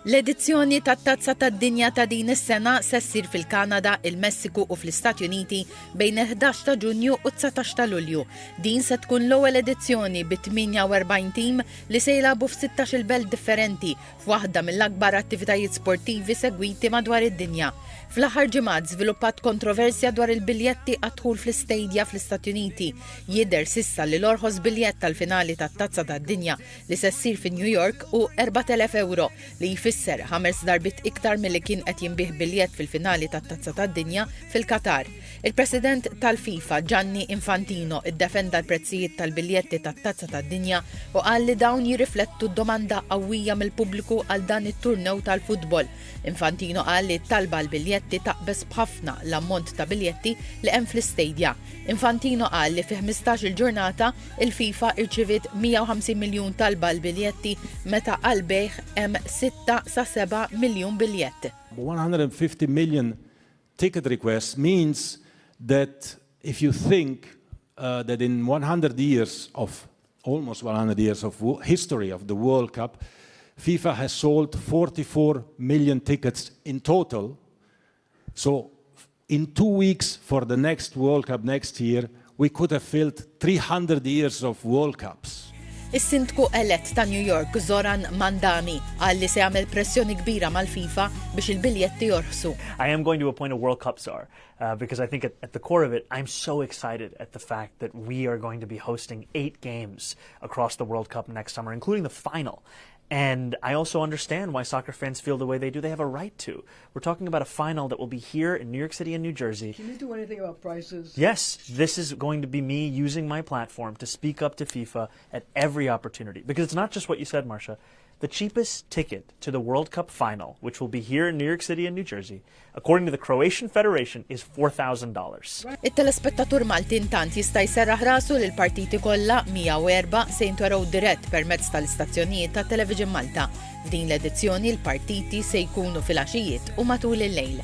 L-edizzjoni tat-Tazza tad-Dinja ta' din is-sena se ssir fil-Kanada, il-Messiku u fl-Istati Uniti bejn 11 ta' Ġunju u 19 ta' Lulju. Din se tkun l-ewwel edizzjoni bi 48 tim li se jilagħbu f'16 belt differenti f'waħda mill-akbar attivitajiet sportivi segwiti madwar id-dinja. Fl-aħħar ġimgħat żviluppat kontroversja dwar il-biljetti għad-dħul fl-istedja fl-Istati Uniti. Jidher s'issa li l-orħos biljett tal-finali tat-Tazza tad-Dinja li se ssir fi New York u 4,000 euro li jfisser 5 darbit iktar milli kien qed jinbih biljett fil-finali tat-Tazza tad-Dinja fil-Qatar. Il-President tal-FIFA Gianni Infantino iddefenda l-prezzijiet tal-biljetti tat-Tazza tad-Dinja u qal li dawn jirriflettu d-domanda qawwija mill-pubbliku għal dan it-turnew tal-futbol. Infantino qal li talba l-biljetti taqbes b'ħafna l-ammont ta' biljetti li hemm fl-istedja. Infantino qal li fi 15 il-ġurnata il-FIFA irċiviet 150 miljun talba l-biljetti meta għal bejħ hemm 6 sa 7 miljun biljett. 150 million ticket requests means that if you think that in 100 years of almost 100 years of history of the World Cup, FIFA has sold 44 million tickets in total. So in 2 weeks for the next World Cup next year, we could have filled 300 years of World Cups. Is-Sindku elett ta' New York Zoran Mandani qal li se jagħmel pressjoni kbira mal-FIFA biex il-biljetti jorħsu. I am going to appoint a World Cup czar because I think at the core of it, I'm so excited at the fact that we are going to be hosting 8 games across the World Cup next summer, including the final. And I also understand why soccer fans feel the way they do. They have a right to. We're talking about a final that will be here in New York City and New Jersey. Can you do anything about prices? Yes, this is going to be me using my platform to speak up to FIFA at every opportunity. Because it's not just what you said, Marcia. The cheapest ticket to the World Cup final, which will be here in New York City and New Jersey, according to the Croatian Federation, is $4,000. Il-telespettatur Malti intant jista' jserraħ rasu li l-partiti kollha 104 se jintweraw dirett permezz tal-istazzjonijiet ta' Television Malta. F'din l-edizzjoni l-partiti se jkunu fil-għaxijiet u matul il-lejl.